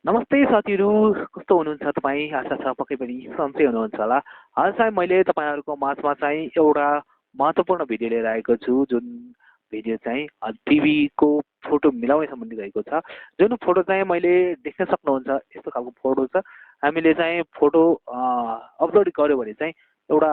नमस्ते साथीहरू, कस्तो हुनुहुन्छ तपाईँ? आशा छ पक्कै पनि सन्चै हुनुहुन्छ होला। आज चाहिँ मैले तपाईँहरूको माझमा चाहिँ एउटा महत्त्वपूर्ण भिडियो लिएर आएको छु, जुन भिडियो चाहिँ टिभीको फोटो मिलाउने सम्बन्धी रहेको छ। जुन फोटो चाहिँ मैले देख्न सक्नुहुन्छ, यस्तो खालको फोटो छ। हामीले चाहिँ फोटो अपलोड गर्यो भने चाहिँ एउटा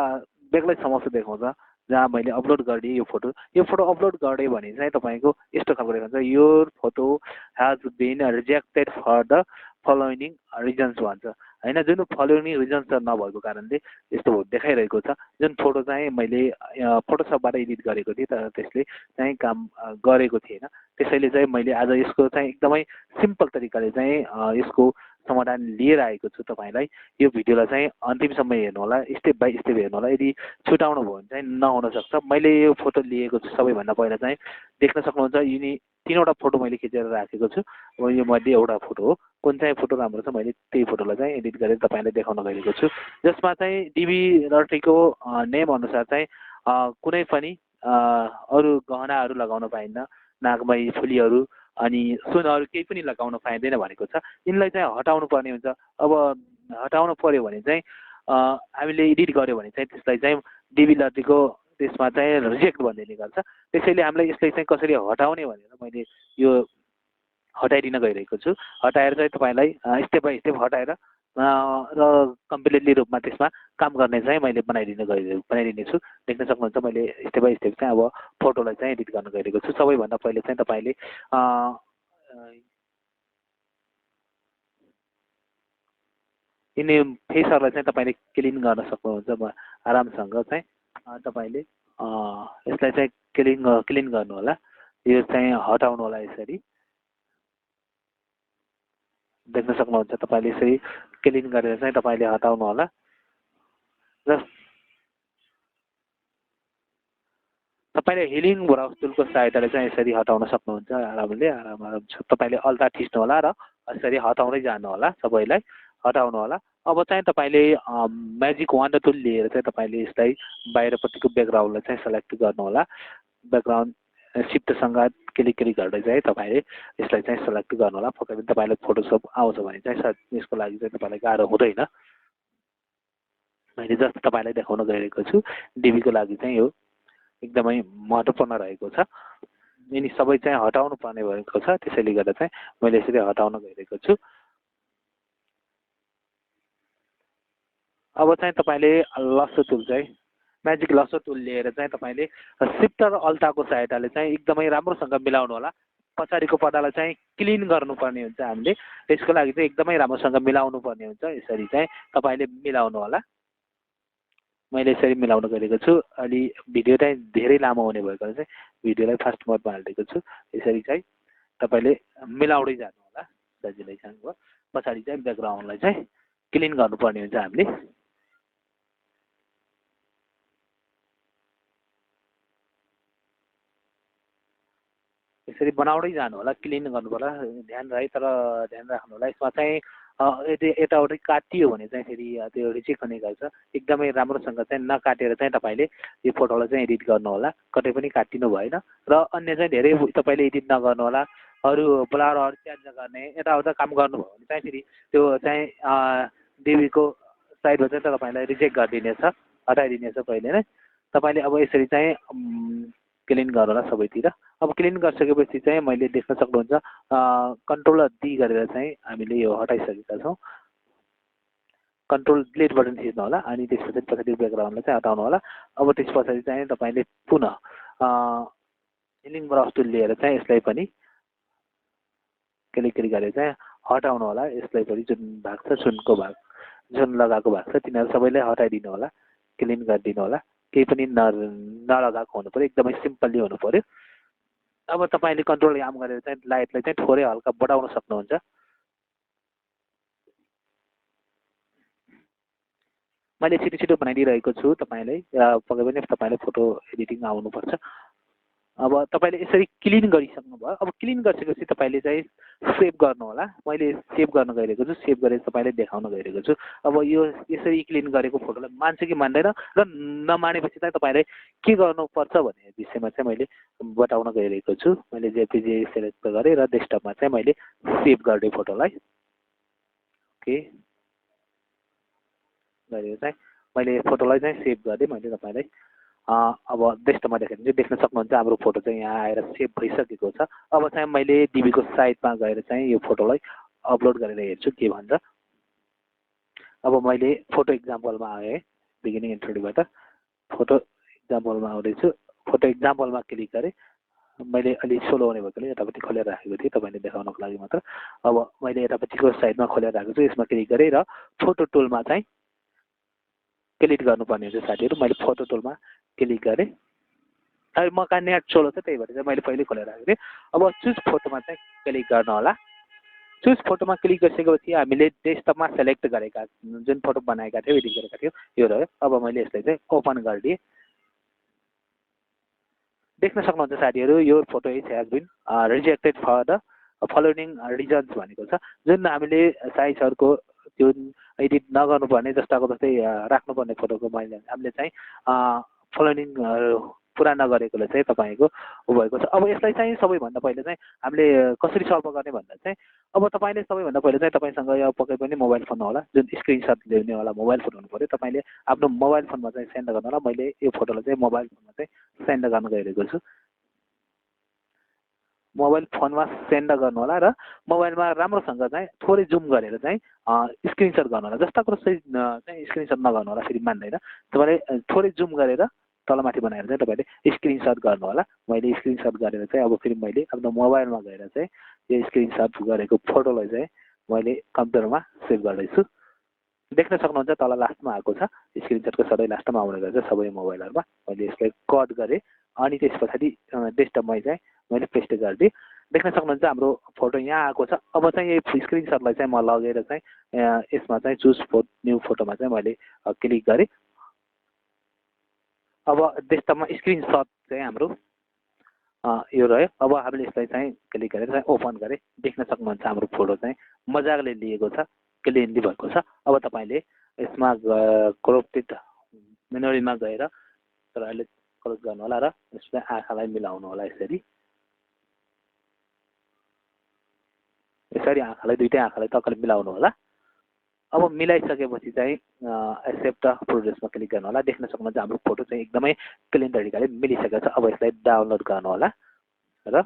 बेग्लै समस्या देखाउँछ, जहाँ मैले अपलोड गरिदिएँ यो फोटो अपलोड गरेँ भने चाहिँ तपाईँको यस्तो खालको देखाउँछ, यो photo has been rejected for the following reasons भन्छ होइन। जुन फलोइङ रिजन्स नभएको कारणले यस्तो देखाइरहेको छ। जुन फोटो चाहिँ मैले फोटोसपबाट एडिट गरेको थिएँ, तर त्यसले चाहिँ काम गरेको थिएन। त्यसैले चाहिँ मैले आज यसको चाहिँ एकदमै सिम्पल तरिकाले चाहिँ यसको समाधान लिएर आएको छु तपाईँलाई। यो भिडियोलाई चाहिँ अन्तिमसम्म हेर्नु होला, स्टेप बाई स्टेप हेर्नु होला। यदि छुटाउनु भयो भने चाहिँ नहुन सक्छ। मैले यो फोटो लिएको छु सबैभन्दा पहिला चाहिँ देख्न सक्नुहुन्छ, यिनी तीनवटा फोटो मैले खिचेर राखेको छु। अब यो मध्ये एउटा फोटो हो। कुन चाहिँ फोटो राम्रो छ मैले त्यही फोटोलाई चाहिँ एडिट गरेर तपाईँलाई देखाउन गएको छु, जसमा चाहिँ डिबी लटरीको नेम अनुसार चाहिँ कुनै पनि अरू गहनाहरू लगाउन पाइन्न, नागमै फुलीहरू अनि सुनहरू केही पनि लगाउन पाइँदैन भनेको छ। यिनलाई चाहिँ हटाउनु पर्ने हुन्छ। अब हटाउनु पर्यो भने चाहिँ हामीले एडिट गर्यो भने चाहिँ त्यसलाई चाहिँ डिबी लटरीको त्यसमा चाहिँ रिजेक्ट भन्ने निकाल्छ। त्यसैले हामीलाई यसलाई चाहिँ कसरी हटाउने भनेर मैले यो हटाइदिन गइरहेको छु। हटाएर चाहिँ तपाईँलाई स्टेप बाई स्टेप हटाएर र कम्प्लिटली रूपमा त्यसमा काम गर्ने चाहिँ मैले बनाइदिनेछु। देख्न सक्नुहुन्छ मैले स्टेप बाई स्टेप चाहिँ अब फोटोलाई चाहिँ एडिट गर्न गइरहेको छु। सबैभन्दा पहिले चाहिँ तपाईँले यिनी फेसहरूलाई चाहिँ तपाईँले क्लिन गर्न सक्नुहुन्छ आरामसँग चाहिँ। तपाईँले यसलाई चाहिँ क्लिन गर्नु होला, यो चाहिँ हटाउनु होला। यसरी देख्न सक्नुहुन्छ तपाईँले यसरी क्लिन गरेर चाहिँ तपाईँले हटाउनु होला। र तपाईँले हिलिङ ब्राउज टुलको सहायताले चाहिँ यसरी हटाउन सक्नुहुन्छ आरामले। आराम तपाईँले अल्टा थिच्नु होला र यसरी हटाउँदै जानु होला, सबैलाई हटाउनु होला। अब चाहिँ तपाईँले म्याजिक वान्डर टुल लिएर चाहिँ तपाईँले यसलाई बाहिरपट्टिको ब्याकग्राउन्डलाई चाहिँ सेलेक्ट गर्नु होला। ब्याकग्राउन्ड सिफ्टसँग क्लिक गर्दै चाहिँ तपाईँले यसलाई चाहिँ सेलेक्ट गर्नु होला। पक्कै पनि तपाईँलाई फोटोसप आउँछ भने चाहिँ यसको लागि चाहिँ तपाईँलाई गाह्रो हुँदैन। मैले जस्तो तपाईँलाई देखाउन गइरहेको छु, डिबीको लागि चाहिँ यो एकदमै महत्त्वपूर्ण रहेको छ। यिनी सबै चाहिँ हटाउनु पर्ने भएको छ, त्यसैले गर्दा चाहिँ मैले यसरी हटाउन गइरहेको छु। अब चाहिँ तपाईँले लसो टुल चाहिँ म्याजिक लसो टुल लिएर चाहिँ तपाईँले सिफ्ट र अल्टाको सहायताले चाहिँ एकदमै राम्रोसँग मिलाउनु होला। पछाडिको पर्दालाई चाहिँ क्लिन गर्नुपर्ने हुन्छ हामीले, त्यसको लागि चाहिँ एकदमै राम्रोसँग मिलाउनु पर्ने हुन्छ। यसरी चाहिँ तपाईँले मिलाउनु होला। मैले यसरी मिलाउन गइरहेको छु। अलि भिडियो चाहिँ धेरै लामो हुने भएकोले चाहिँ भिडियोलाई फास्ट मोडमा हालिदिएको छु। यसरी चाहिँ तपाईँले मिलाउँदै जानु होला सजिलै जानुभयो। पछाडि चाहिँ ब्याकग्राउन्डलाई चाहिँ क्लिन गर्नुपर्ने हुन्छ हामीले। यसरी बनाउँदै जानु होला, क्लिन गर्नु पर्ला, ध्यान राख्नु होला। यसमा चाहिँ यताउति काटियो भने चाहिँ फेरि त्यो रिजेक्ट हुने गर्छ। एकदमै राम्रोसँग चाहिँ नकाटेर चाहिँ तपाईँले यो फोटोलाई चाहिँ एडिट गर्नु होला। कतै पनि काटिनु भएन र अन्य चाहिँ धेरै तपाईँले एडिट नगर्नु होला। अरू ब्लरहरू चेन्ज गर्ने यताउता काम गर्नुभयो भने चाहिँ फेरि त्यो चाहिँ डिबीको साइडमा चाहिँ तपाईँलाई रिजेक्ट गरिदिनेछ, हटाइदिनेछ पहिले नै। तपाईँले अब यसरी चाहिँ क्लिन गर्नु होला सबैतिर। अब क्लिन गरिसकेपछि चाहिँ मैले देख्न सक्नुहुन्छ कन्ट्रोल डी गरेर चाहिँ हामीले यो हटाइसकेका छौँ। कन्ट्रोल डिलिट बटन थिच्नु होला अनि त्यस पछाडि पछाडि ब्याकग्राउन्डलाई चाहिँ हटाउनु होला। अब त्यस पछाडि चाहिँ तपाईँले पुनः हिलिङ ब्रस टुल लिएर चाहिँ यसलाई पनि क्लिक गरेर चाहिँ हटाउनु होला। यसलाई पनि जुन भाग छ सुनको भाग, जुन लगाएको भाग छ तिनीहरू सबैलाई हटाइदिनु होला, क्लिन गरिदिनु होला। केही पनि नलगाएको हुनु पऱ्यो, एकदमै सिम्पल्ली हुनु पऱ्यो। अब तपाईँले कन्ट्रोल काम गरेर चाहिँ लाइटलाई चाहिँ थोरै हल्का बढाउन सक्नुहुन्छ। मैले छिटो छिटो बनाइदिइरहेको छु तपाईँलाई, पक्कै पनि तपाईँलाई फोटो एडिटिङ आउनुपर्छ। अब तपाईँले यसरी क्लिन गरिसक्नुभयो। अब क्लिन गरिसकेपछि तपाईँले चाहिँ सेभ गर्नु होला। मैले सेभ गर्न गइरहेको छु, सेभ गरेर तपाईँलाई देखाउन गइरहेको छु। अब यो यसरी क्लिन गरेको फोटोलाई मान्छ कि मान्दैन र नमानेपछि चाहिँ तपाईँले के गर्नुपर्छ भन्ने विषयमा चाहिँ मैले बताउन गइरहेको छु। मैले जेपीजी सेलेक्ट गरेँ र डेस्कटपमा चाहिँ मैले सेभ गरेँ फोटोलाई। ओके गरेर चाहिँ मैले फोटोलाई चाहिँ सेभ गरेँ मैले तपाईँलाई अब डेस्कटपमा देखाइदिन्छु देख्न सक्नुहुन्छ हाम्रो फोटो चाहिँ यहाँ आएर सेभ भइसकेको छ अब चाहिँ मैले डिबीको साइटमा गएर चाहिँ यो फोटोलाई अपलोड गरेर हेर्छु के भन्छ अब मैले फोटो इक्जाम्पलमा आएँ बिगिनिङ इन्ट्रोड्यूबाट फोटो इक्जाम्पलमा आउँदैछु फोटो इक्जाम्पलमा क्लिक गरेँ मैले अलि स्लो हुने भएकोले यतापट्टि खोलेर राखेको थिएँ तपाईँले देखाउनको लागि मात्र अब मैले यतापट्टिको साइडमा खोलेर राखेको छु यसमा क्लिक गरेँ र फोटो टुलमा चाहिँ क्लिक गर्नुपर्ने हुन्छ साथीहरू मैले फोटो टुलमा क्लिक गरेँ अब म कहाँ नेट स्लो छ त्यही भएर चाहिँ मैले पहिल्यै खोलेर राखेको थिएँ अब चुज फोटोमा चाहिँ क्लिक गर्न होला चुज फोटोमा क्लिक गरिसकेपछि हामीले डेस्कटपमा सेलेक्ट गरेका जुन फोटो बनाएका थियौँ एडिट गरेका थियौँ यो रह्यो अब मैले यसलाई चाहिँ ओपन गरिदिएँ देख्न सक्नुहुन्छ साथीहरू यो photo is has been rejected for the following reasons भनेको छ जुन हामीले साइजहरूको जुन एडिट नगर्नुपर्ने जस्ताको जस्तै राख्नुपर्ने फोटोको हामीले चाहिँ फलोइङ पुरा नगरेकोले चाहिँ तपाईँको उ भएको छ अब यसलाई चाहिँ सबैभन्दा पहिले चाहिँ हामीले कसरी सल्भ गर्ने भन्दा चाहिँ अब तपाईँले सबैभन्दा पहिले चाहिँ तपाईँसँग यो पक्कै पनि मोबाइल फोन होला जुन स्क्रिनसट ल्याउनेवाला मोबाइल फोन हुनु पऱ्यो तपाईँले आफ्नो मोबाइल फोनमा चाहिँ सेन्ड गर्नु होला मैले यो फोटोलाई चाहिँ मोबाइल फोनमा चाहिँ सेन्ड गर्न गइरहेको छु मोबाइल फोनमा सेन्ड गर्नु होला र मोबाइलमा राम्रोसँग चाहिँ थोरै जुम गरेर चाहिँ स्क्रिनसट गर्नु होला जस्ताको चाहिँ स्क्रिनसट नगर्नु होला फेरि मान्दैन तपाईँले थोरै जुम गरेर तलमाथि बनाएर चाहिँ तपाईँले स्क्रिनसट गर्नु होला मैले स्क्रिनसट गरेर चाहिँ अब फेरि मैले आफ्नो मोबाइलमा गएर चाहिँ यो स्क्रिनसट गरेको फोटोलाई चाहिँ मैले कम्प्युटरमा सेभ गर्दैछु देख्न सक्नुहुन्छ तल लास्टमा आएको छ स्क्रिनसटको सधैँ लास्टमा आउने गर्छ सबै मोबाइलहरूमा मैले यसलाई कट गरेँ अनि त्यस पछाडि डेस्कटपमै चाहिँ मैले पेस्ट गरिदिएँ देख्न सक्नुहुन्छ हाम्रो फोटो यहाँ आएको छ अब चाहिँ यो स्क्रिनसटलाई चाहिँ म लगेर चाहिँ यसमा चाहिँ चुज न्यू फोटोमा चाहिँ मैले क्लिक गरेँ अब डेस्कटपमा स्क्रिनसट चाहिँ हाम्रो यो रह्यो अब हामीले यसलाई चाहिँ क्लिक गरेर चाहिँ ओपन गरेँ देख्न सक्नुहुन्छ हाम्रो फोटो चाहिँ मजाले लिएको छ क्लिनली भएको छ अब तपाईँले यसमा क्रोप्टेड मेनोरीमा गएर तर अहिले क्लोज गर्नु होला र यसलाई आँखालाई मिलाउनु होला यसरी यसरी आँखालाई दुईटै आँखालाई तकले मिलाउनु होला अब मिलाइसकेपछि चाहिँ एक्सेप्ट प्रोजेक्टमा क्लिक गर्नु होला देख्न सक्नुहुन्छ हाम्रो फोटो चाहिँ एकदमै क्लिन तरिकाले मिलिसकेको छ अब यसलाई डाउनलोड गर्नु होला र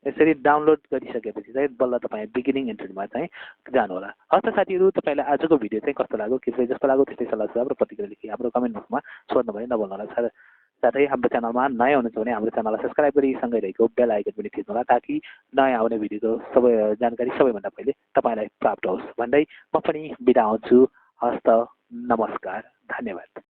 यसरी डाउनलोड गरिसकेपछि चाहिँ बल्ल तपाईँ बिगिनिङ इन्ट्रोमा चाहिँ जानु होला हस् त साथीहरू तपाईँलाई आजको भिडियो चाहिँ कस्तो लाग्यो के चाहिँ जस्तो लाग्यो त्यस्तै सल्लाह सुझाव र प्रतिक्रिया लेखी हाम्रो कमेन्ट बक्समा सोध्नु भने नभन्नु होला साथै हाम्रो च्यानलमा नयाँ हुनुहुन्छ भने हाम्रो च्यानललाई सब्सक्राइब गरी सँगै रहेको बेल आइकन पनि थिच्नु होला ताकि नयाँ आउने भिडियोको सबै जानकारी सबैभन्दा पहिले तपाईँलाई प्राप्त होस् भन्दै म पनि बिदा हुन्छु हस् त नमस्कार धन्यवाद